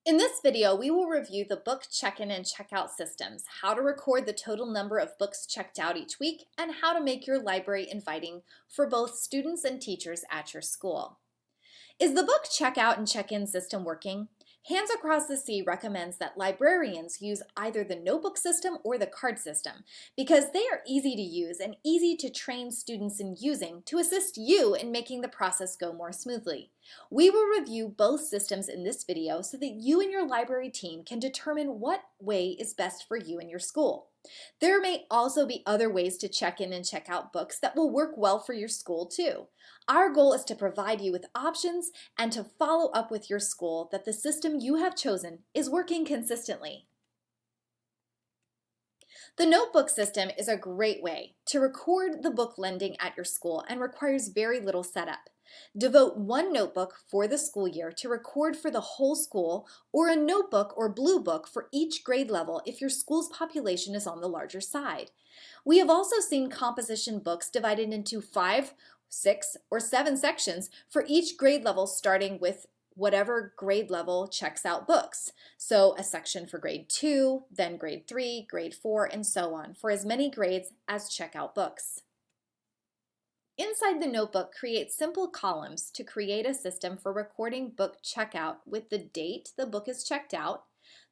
In this video, we will review the book check-in and check-out systems, how to record the total number of books checked out each week, and how to make your library inviting for both students and teachers at your school. Is the book checkout and check-in system working? Hands Across the Sea recommends that librarians use either the notebook system or the card system because they are easy to use and easy to train students in using to assist you in making the process go more smoothly. We will review both systems in this video so that you and your library team can determine what way is best for you and your school. There may also be other ways to check in and check out books that will work well for your school too. Our goal is to provide you with options and to follow up with your school that the system you have chosen is working consistently. The notebook system is a great way to record the book lending at your school and requires very little setup. Devote one notebook for the school year to record for the whole school, or a notebook or blue book for each grade level if your school's population is on the larger side. We have also seen composition books divided into 5, 6, or 7 sections for each grade level, starting with whatever grade level checks out books. So a section for grade 2, then grade 3, grade 4, and so on, for as many grades as check out books. Inside the notebook, create simple columns to create a system for recording book checkout with the date the book is checked out,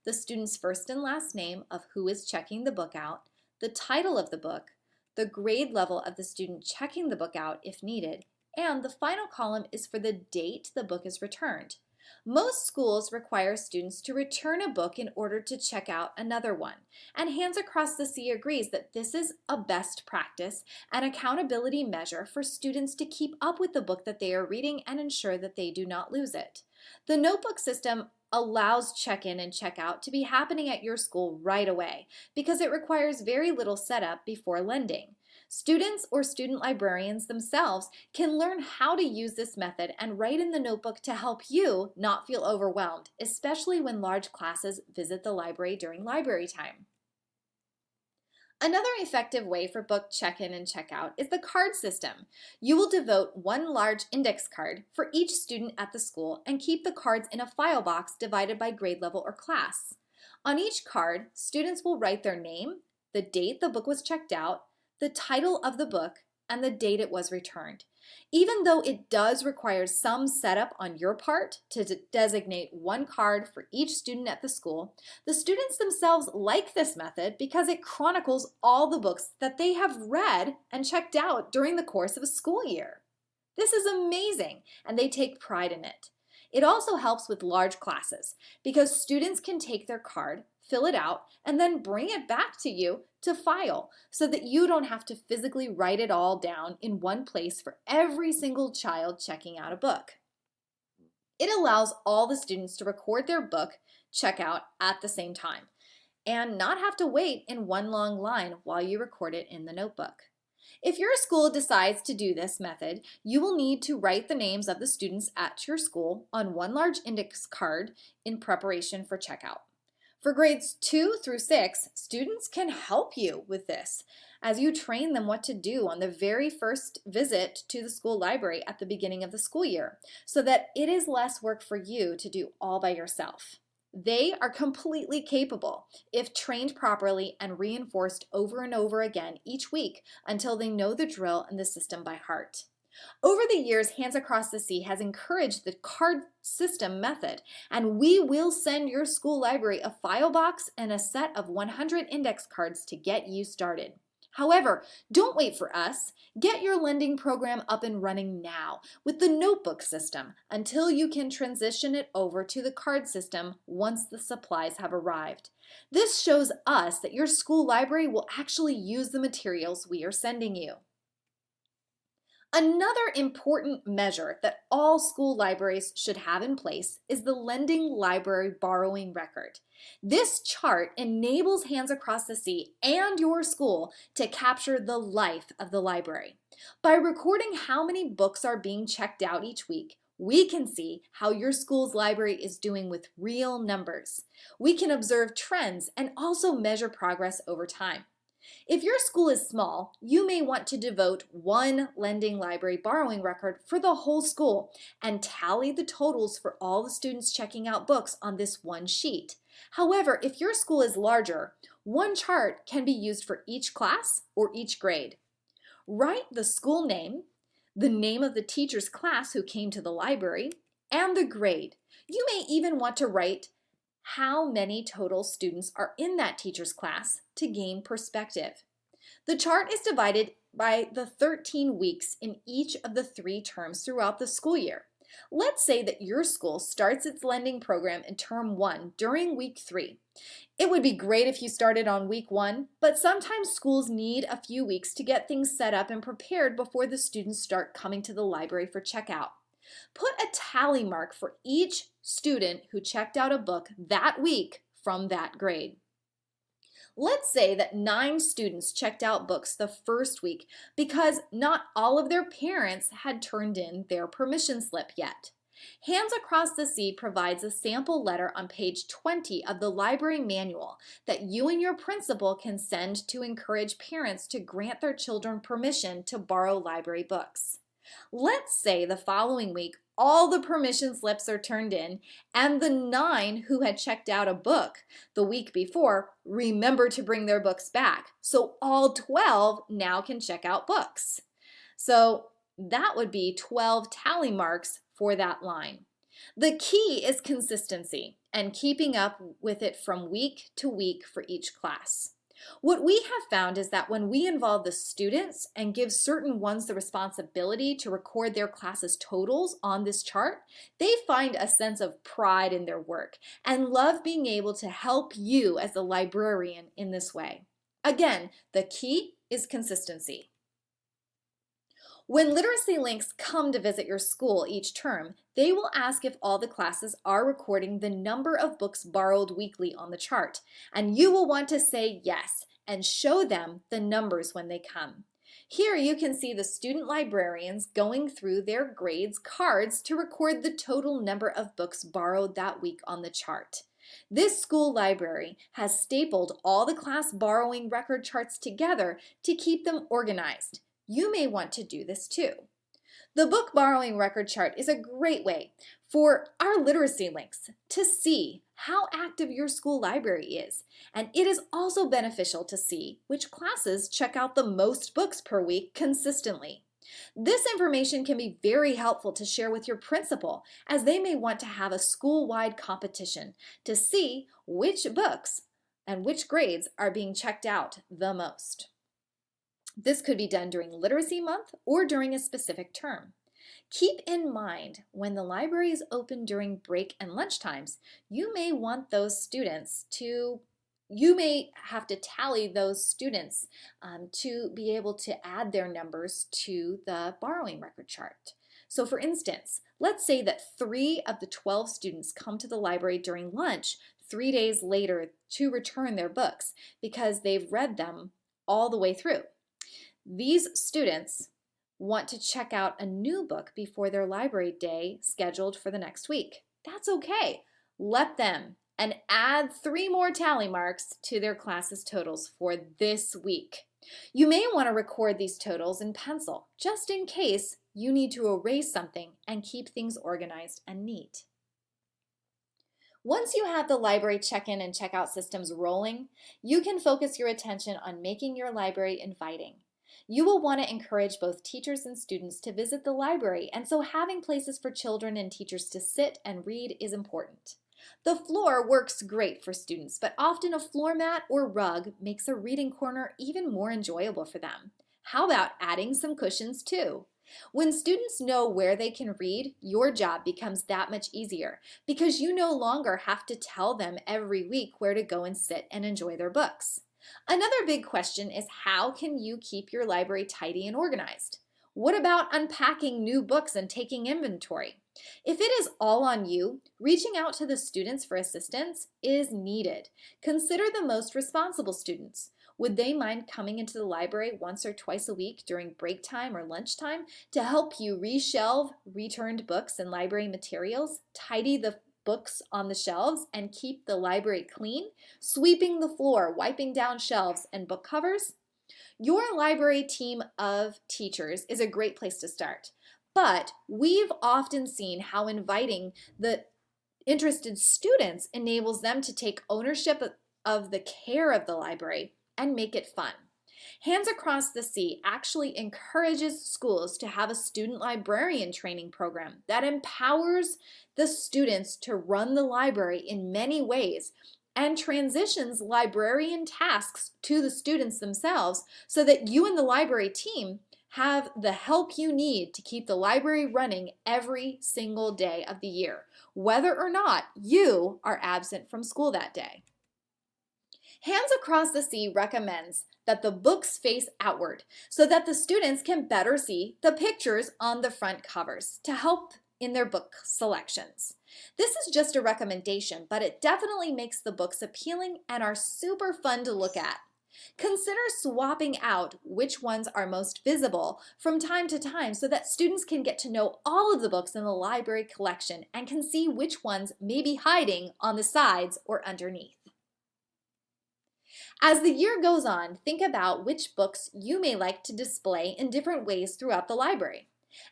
the student's first and last name of who is checking the book out, the title of the book, the grade level of the student checking the book out if needed, and the final column is for the date the book is returned. Most schools require students to return a book in order to check out another one, and Hands Across the Sea agrees that this is a best practice and accountability measure for students to keep up with the book that they are reading and ensure that they do not lose it. The notebook system allows check-in and check-out to be happening at your school right away because it requires very little setup before lending. Students or student librarians themselves can learn how to use this method and write in the notebook to help you not feel overwhelmed, especially when large classes visit the library during library time. Another effective way for book check-in and check-out is the card system. You will devote one large index card for each student at the school and keep the cards in a file box divided by grade level or class. On each card, students will write their name, the date the book was checked out, the title of the book, and the date it was returned. Even though it does require some setup on your part to designate one card for each student at the school, the students themselves like this method because it chronicles all the books that they have read and checked out during the course of a school year. This is amazing, and they take pride in it. It also helps with large classes because students can take their card, fill it out, and then bring it back to you to file so that you don't have to physically write it all down in one place for every single child checking out a book. It allows all the students to record their book checkout at the same time and not have to wait in one long line while you record it in the notebook. If your school decides to do this method, you will need to write the names of the students at your school on one large index card in preparation for checkout. For grades 2 through 6, students can help you with this as you train them what to do on the very first visit to the school library at the beginning of the school year, so that it is less work for you to do all by yourself. They are completely capable if trained properly and reinforced over and over again each week until they know the drill and the system by heart. Over the years, Hands Across the Sea has encouraged the card system method, and we will send your school library a file box and a set of 100 index cards to get you started. However, don't wait for us. Get your lending program up and running now with the notebook system until you can transition it over to the card system once the supplies have arrived. This shows us that your school library will actually use the materials we are sending you. Another important measure that all school libraries should have in place is the lending library borrowing record. This chart enables Hands Across the Sea and your school to capture the life of the library. By recording how many books are being checked out each week, we can see how your school's library is doing with real numbers. We can observe trends and also measure progress over time. If your school is small, you may want to devote one lending library borrowing record for the whole school and tally the totals for all the students checking out books on this one sheet. However, if your school is larger, one chart can be used for each class or each grade. Write the school name, the name of the teacher's class who came to the library, and the grade. You may even want to write how many total students are in that teacher's class to gain perspective. The chart is divided by the 13 weeks in each of the 3 terms throughout the school year. Let's say that your school starts its lending program in term 1 during week 3. It would be great if you started on week 1, but sometimes schools need a few weeks to get things set up and prepared before the students start coming to the library for checkout. Put a tally mark for each student who checked out a book that week from that grade. Let's say that 9 students checked out books the first week because not all of their parents had turned in their permission slip yet. Hands Across the Sea provides a sample letter on page 20 of the library manual that you and your principal can send to encourage parents to grant their children permission to borrow library books. Let's say the following week all the permission slips are turned in and the 9 who had checked out a book the week before remember to bring their books back. So all 12 now can check out books. So that would be 12 tally marks for that line. The key is consistency and keeping up with it from week to week for each class. What we have found is that when we involve the students and give certain ones the responsibility to record their class's totals on this chart, they find a sense of pride in their work and love being able to help you as a librarian in this way. Again, the key is consistency. When Literacy Links come to visit your school each term, they will ask if all the classes are recording the number of books borrowed weekly on the chart, and you will want to say yes and show them the numbers when they come. Here you can see the student librarians going through their grades cards to record the total number of books borrowed that week on the chart. This school library has stapled all the class borrowing record charts together to keep them organized. You may want to do this too. The book borrowing record chart is a great way for our Literacy Links to see how active your school library is, and it is also beneficial to see which classes check out the most books per week consistently. This information can be very helpful to share with your principal, as they may want to have a school-wide competition to see which books and which grades are being checked out the most. This could be done during Literacy Month or during a specific term. Keep in mind, when the library is open during break and lunch times, you may have to tally those students to be able to add their numbers to the borrowing record chart. So for instance, let's say that 3 of the 12 students come to the library during lunch 3 days later to return their books because they've read them all the way through. These students want to check out a new book before their library day scheduled for the next week. That's okay. Let them and add 3 more tally marks to their class's totals for this week. You may want to record these totals in pencil, just in case you need to erase something and keep things organized and neat. Once you have the library check-in and check-out systems rolling, you can focus your attention on making your library inviting. You will want to encourage both teachers and students to visit the library, and so having places for children and teachers to sit and read is important. The floor works great for students, but often a floor mat or rug makes a reading corner even more enjoyable for them. How about adding some cushions too? When students know where they can read, your job becomes that much easier because you no longer have to tell them every week where to go and sit and enjoy their books. Another big question is, how can you keep your library tidy and organized? What about unpacking new books and taking inventory? If it is all on you, reaching out to the students for assistance is needed. Consider the most responsible students. Would they mind coming into the library once or twice a week during break time or lunchtime to help you reshelve returned books and library materials, tidy the books on the shelves, and keep the library clean, sweeping the floor, wiping down shelves and book covers? Your library team of teachers is a great place to start, but we've often seen how inviting the interested students enables them to take ownership of the care of the library and make it fun. Hands Across the Sea actually encourages schools to have a student librarian training program that empowers the students to run the library in many ways and transitions librarian tasks to the students themselves so that you and the library team have the help you need to keep the library running every single day of the year, whether or not you are absent from school that day. Hands Across the Sea recommends that the books face outward so that the students can better see the pictures on the front covers to help in their book selections. This is just a recommendation, but it definitely makes the books appealing and are super fun to look at. Consider swapping out which ones are most visible from time to time so that students can get to know all of the books in the library collection and can see which ones may be hiding on the sides or underneath. As the year goes on, think about which books you may like to display in different ways throughout the library.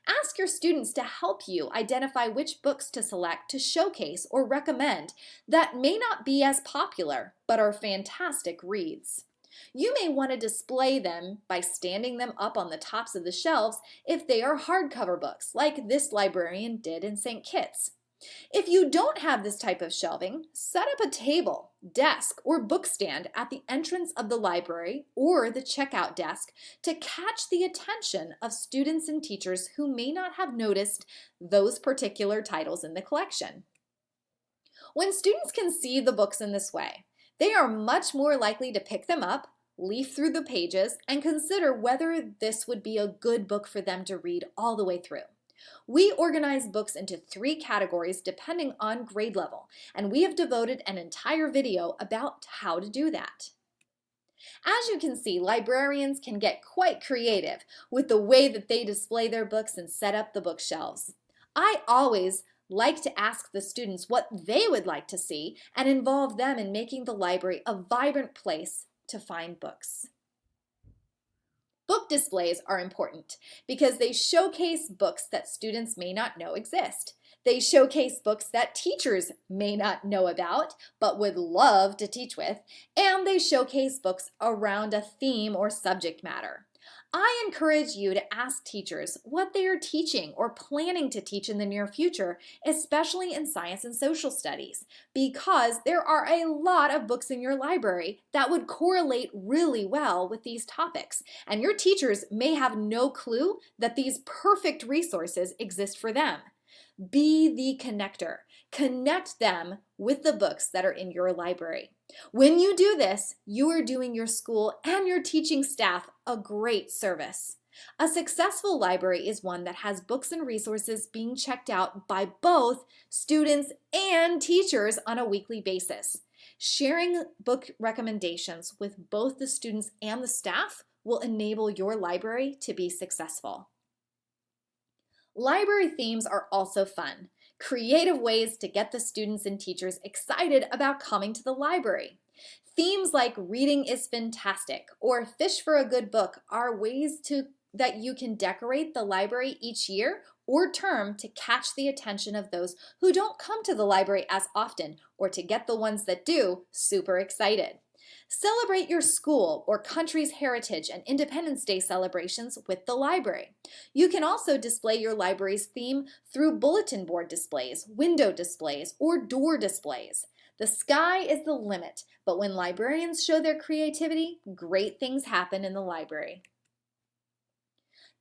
Ask your students to help you identify which books to select to showcase or recommend that may not be as popular but are fantastic reads. You may want to display them by standing them up on the tops of the shelves if they are hardcover books, like this librarian did in St. Kitts. If you don't have this type of shelving, set up a table, desk, or book stand at the entrance of the library or the checkout desk to catch the attention of students and teachers who may not have noticed those particular titles in the collection. When students can see the books in this way, they are much more likely to pick them up, leaf through the pages, and consider whether this would be a good book for them to read all the way through. We organize books into 3 categories depending on grade level, and we have devoted an entire video about how to do that. As you can see, librarians can get quite creative with the way that they display their books and set up the bookshelves. I always like to ask the students what they would like to see and involve them in making the library a vibrant place to find books. Book displays are important because they showcase books that students may not know exist. They showcase books that teachers may not know about but would love to teach with, and they showcase books around a theme or subject matter. I encourage you to ask teachers what they are teaching or planning to teach in the near future, especially in science and social studies, because there are a lot of books in your library that would correlate really well with these topics, and your teachers may have no clue that these perfect resources exist for them. Be the connector. Connect them with the books that are in your library. When you do this, you are doing your school and your teaching staff a great service. A successful library is one that has books and resources being checked out by both students and teachers on a weekly basis. Sharing book recommendations with both the students and the staff will enable your library to be successful. Library themes are also fun, creative ways to get the students and teachers excited about coming to the library. Themes like reading is fantastic or fish for a good book are ways that you can decorate the library each year or term to catch the attention of those who don't come to the library as often or to get the ones that do super excited. Celebrate your school or country's heritage and Independence Day celebrations with the library. You can also display your library's theme through bulletin board displays, window displays, or door displays. The sky is the limit, but when librarians show their creativity, great things happen in the library.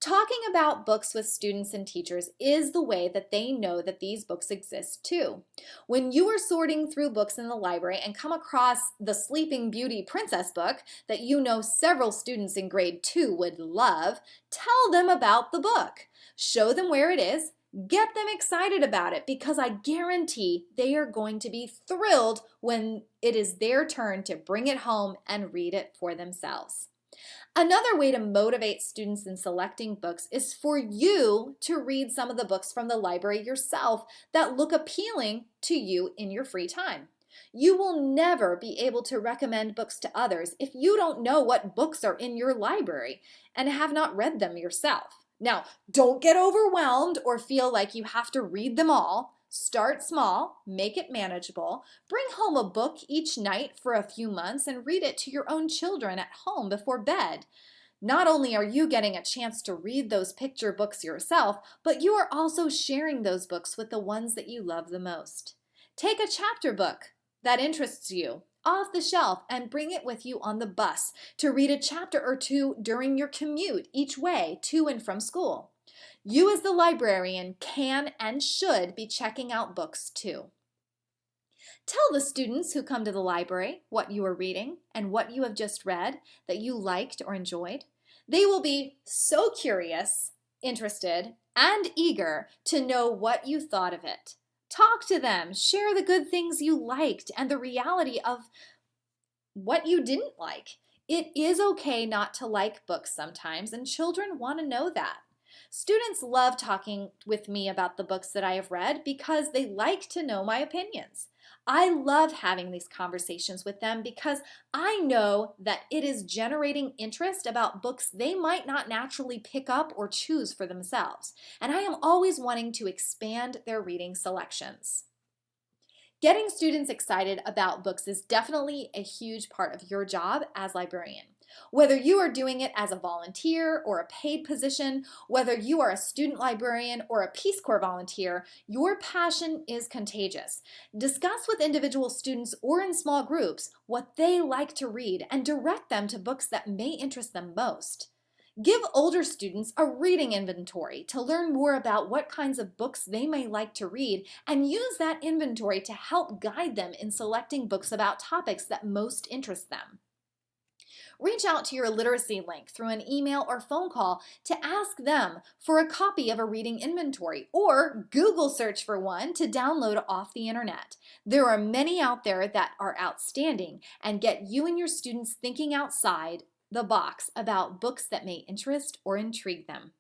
Talking about books with students and teachers is the way that they know that these books exist too. When you are sorting through books in the library and come across the Sleeping Beauty Princess book that you know several students in grade 2 would love, tell them about the book. Show them where it is, get them excited about it because I guarantee they are going to be thrilled when it is their turn to bring it home and read it for themselves. Another way to motivate students in selecting books is for you to read some of the books from the library yourself that look appealing to you in your free time. You will never be able to recommend books to others if you don't know what books are in your library and have not read them yourself. Now, don't get overwhelmed or feel like you have to read them all. Start small, make it manageable. Bring home a book each night for a few months and read it to your own children at home before bed. Not only are you getting a chance to read those picture books yourself, but you are also sharing those books with the ones that you love the most. Take a chapter book that interests you off the shelf and bring it with you on the bus to read a chapter or two during your commute each way to and from school. You as the librarian can and should be checking out books too. Tell the students who come to the library what you are reading and what you have just read that you liked or enjoyed. They will be so curious, interested, and eager to know what you thought of it. Talk to them, share the good things you liked and the reality of what you didn't like. It is okay not to like books sometimes, and children want to know that. Students love talking with me about the books that I have read because they like to know my opinions. I love having these conversations with them because I know that it is generating interest about books they might not naturally pick up or choose for themselves. And I am always wanting to expand their reading selections. Getting students excited about books is definitely a huge part of your job as librarian. Whether you are doing it as a volunteer or a paid position, whether you are a student librarian or a Peace Corps volunteer, your passion is contagious. Discuss with individual students or in small groups what they like to read and direct them to books that may interest them most. Give older students a reading inventory to learn more about what kinds of books they may like to read and use that inventory to help guide them in selecting books about topics that most interest them. Reach out to your literacy link through an email or phone call to ask them for a copy of a reading inventory or Google search for one to download off the internet. There are many out there that are outstanding and get you and your students thinking outside the box about books that may interest or intrigue them.